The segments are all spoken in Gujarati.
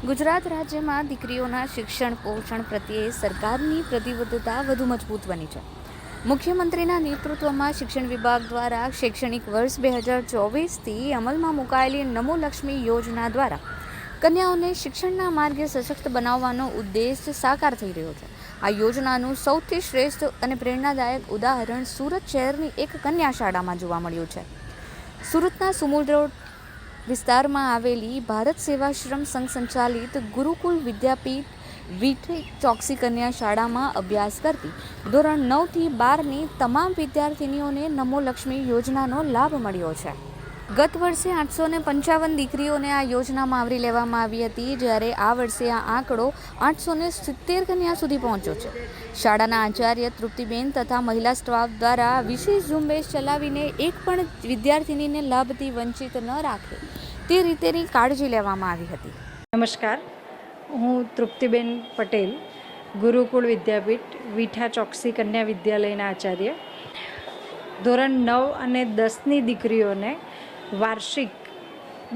ગુજરાત રાજ્યમાં દીકરીઓના શિક્ષણ પોષણ પ્રત્યે સરકારની પ્રતિબદ્ધતા વધુ મજબૂત બની છે. મુખ્યમંત્રીના નેતૃત્વમાં શિક્ષણ વિભાગ દ્વારા શૈક્ષણિક વર્ષ 2024થી અમલમાં મુકાયેલી નમો લક્ષ્મી યોજના દ્વારા કન્યાઓને શિક્ષણના માર્ગે સશક્ત બનાવવાનો ઉદ્દેશ સાકાર થઈ રહ્યો છે. આ યોજનાનું સૌથી શ્રેષ્ઠ અને પ્રેરણાદાયક ઉદાહરણ સુરત શહેરની એક કન્યા શાળામાં જોવા મળ્યું છે. સુરતના સુમુલ રોડ વિસ્તારમાં આવેલી ભારત સેવાશ્રમ સંઘ સંચાલિત ગુરુકુળ વિદ્યાપીઠ વિઠા ચોકસી કન્યા શાળામાં અભ્યાસ કરતી ધોરણ 9થી 12ની તમામ વિદ્યાર્થીનીઓને નમો લક્ષ્મી યોજનાનો લાભ મળ્યો છે. ગત વર્ષે 855 દીકરીઓને આ યોજનામાં આવરી લેવામાં આવી હતી, જ્યારે આ વર્ષે આ આંકડો 870 કન્યા સુધી પહોંચ્યો છે. શાળાના આચાર્ય તૃપ્તિબેન તથા મહિલા સ્ટાફ દ્વારા વિશેષ ઝુંબેશ ચલાવીને એક પણ વિદ્યાર્થીનીને લાભથી વંચિત ન રાખે તે રીતેની કાળજી લેવામાં આવી હતી. નમસ્કાર, હું તૃપ્તિબેન પટેલ, ગુરુકુળ વિદ્યાપીઠ વિઠા ચોકસી કન્યા વિદ્યાલયના આચાર્ય. ધોરણ 9 અને 10ની દીકરીઓને વાર્ષિક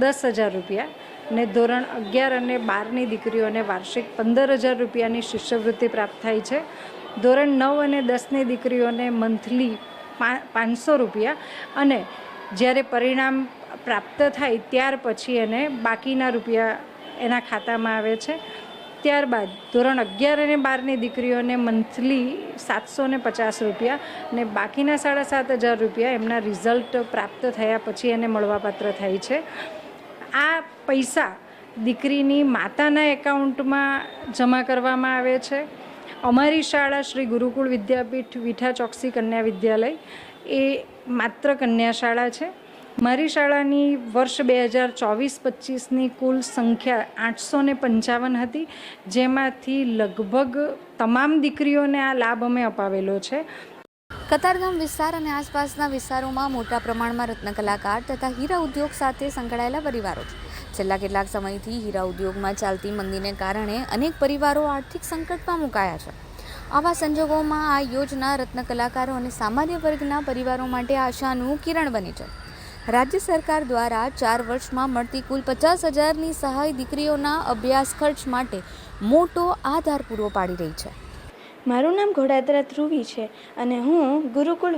10,000 રૂપિયા અને ધોરણ 11 અને 12ની દીકરીઓને વાર્ષિક 15,000 રૂપિયાની શિષ્યવૃત્તિ પ્રાપ્ત થાય છે. ધોરણ 9 અને 10ની દીકરીઓને મંથલી 500 રૂપિયા અને જ્યારે પરિણામ પ્રાપ્ત થાય ત્યાર પછી એને બાકીના રૂપિયા એના ખાતામાં આવે છે. ત્યારબાદ ધોરણ 11 અને 12ની દીકરીઓને મંથલી 750 રૂપિયા અને બાકીના 7,500 રૂપિયા એમના રિઝલ્ટ પ્રાપ્ત થયા પછી એને મળવાપાત્ર થાય છે. આ પૈસા દીકરીની માતાના એકાઉન્ટમાં જમા કરવામાં આવે છે. અમારી શાળા શ્રી ગુરુકુળ વિદ્યાપીઠ વિઠા ચોકસી કન્યા વિદ્યાલય એ માત્ર કન્યા શાળા છે. મારી શાળાની વર્ષ 2024-25ની કુલ સંખ્યા 855 હતી, જેમાંથી લગભગ તમામ દીકરીઓને આ લાભ અમે અપાવેલો છે. કતારગામ વિસ્તાર અને આસપાસના વિસ્તારોમાં મોટા પ્રમાણમાં રત્નકલાકાર તથા હીરા ઉદ્યોગ સાથે સંકળાયેલા પરિવારો છે. છેલ્લા કેટલાક સમયથી હીરા ઉદ્યોગમાં ચાલતી મંદીને કારણે અનેક પરિવારો આર્થિક સંકટમાં મુકાયા છે. આવા સંજોગોમાં આ યોજના રત્નકલાકારો અને સામાન્ય વર્ગના પરિવારો માટે આશાનું કિરણ બની છે. રાજ્ય સરકાર દ્વારા 4 વર્ષમાં મળતી કુલ 50,000ની સહાય દીકરીઓના અભ્યાસ ખર્ચ માટે મોટો આધાર પૂરો પાડી રહી છે. મારું નામ ઘોડાદરા ધ્રુવી છે અને હું ગુરુકુળ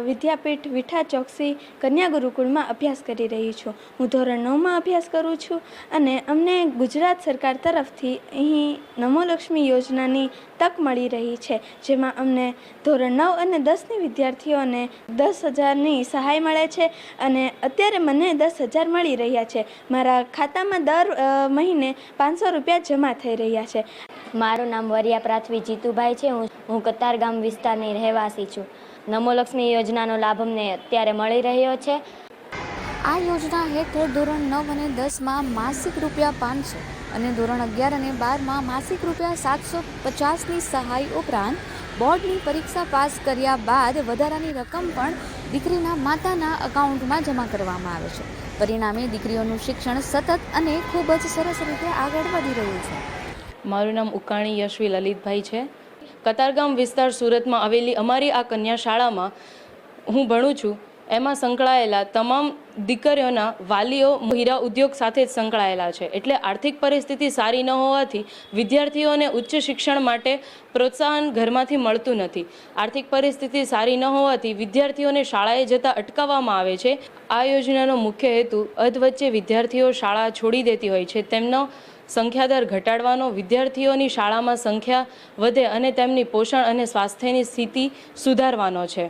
વિદ્યાપીઠ વિઠા ચોકસી કન્યા ગુરુકુળમાં અભ્યાસ કરી રહી છું. હું ધોરણ 9માં અભ્યાસ કરું છું અને અમને ગુજરાત સરકાર તરફથી અહીં નમો લક્ષ્મી યોજનાની તક મળી રહી છે, જેમાં અમને ધોરણ 9 અને 10ની વિદ્યાર્થીઓને 10,000ની સહાય મળે છે અને અત્યારે મને 10,000 મળી રહ્યા છે. મારા ખાતામાં દર મહિને 500 રૂપિયા જમા થઈ રહ્યા છે. મારું નામ વરિયા પ્રાથવી જીતુભાઈ છે. હું કતારગામ વિસ્તારની રહેવાસી છું. નમો લક્ષ્મી યોજનાનો લાભ અમને અત્યારે મળી રહ્યો છે. આ યોજના હેઠળ ધોરણ 9 અને 10માં માસિક રૂપિયા 500 અને ધોરણ 11 અને 12માં માસિક રૂપિયા 750ની સહાય ઉપરાંત બોર્ડની પરીક્ષા પાસ કર્યા બાદ વધારાની રકમ પણ દીકરીના માતાના એકાઉન્ટમાં જમા કરવામાં આવે છે. પરિણામે દીકરીઓનું શિક્ષણ સતત અને ખૂબ જ સરસ રીતે આગળ વધી રહ્યું છે. મારું નામ ઉકાણી યશવી લલિતભાઈ છે. કતારગામ વિસ્તાર સુરતમાં આવેલી અમારી આ કન્યા શાળામાં હું ભણું છું. એમાં સંકળાયેલા તમામ દીકરીઓના વાલીઓ હીરા ઉદ્યોગ સાથે જ સંકળાયેલા છે. એટલે આર્થિક પરિસ્થિતિ સારી ન હોવાથી વિદ્યાર્થીઓને ઉચ્ચ શિક્ષણ માટે પ્રોત્સાહન ઘરમાંથી મળતું નથી. આર્થિક પરિસ્થિતિ સારી ન હોવાથી વિદ્યાર્થીઓને શાળાએ જતાં અટકાવવામાં આવે છે. આ યોજનાનો મુખ્ય હેતુ અધવચ્ચે વિદ્યાર્થીઓ શાળા છોડી દેતી હોય છે તેમનો સંખ્યાદર ઘટાડવાનો, વિદ્યાર્થીઓની શાળામાં સંખ્યા વધે અને તેમની પોષણ અને સ્વાસ્થ્યની સ્થિતિ સુધારવાનો છે.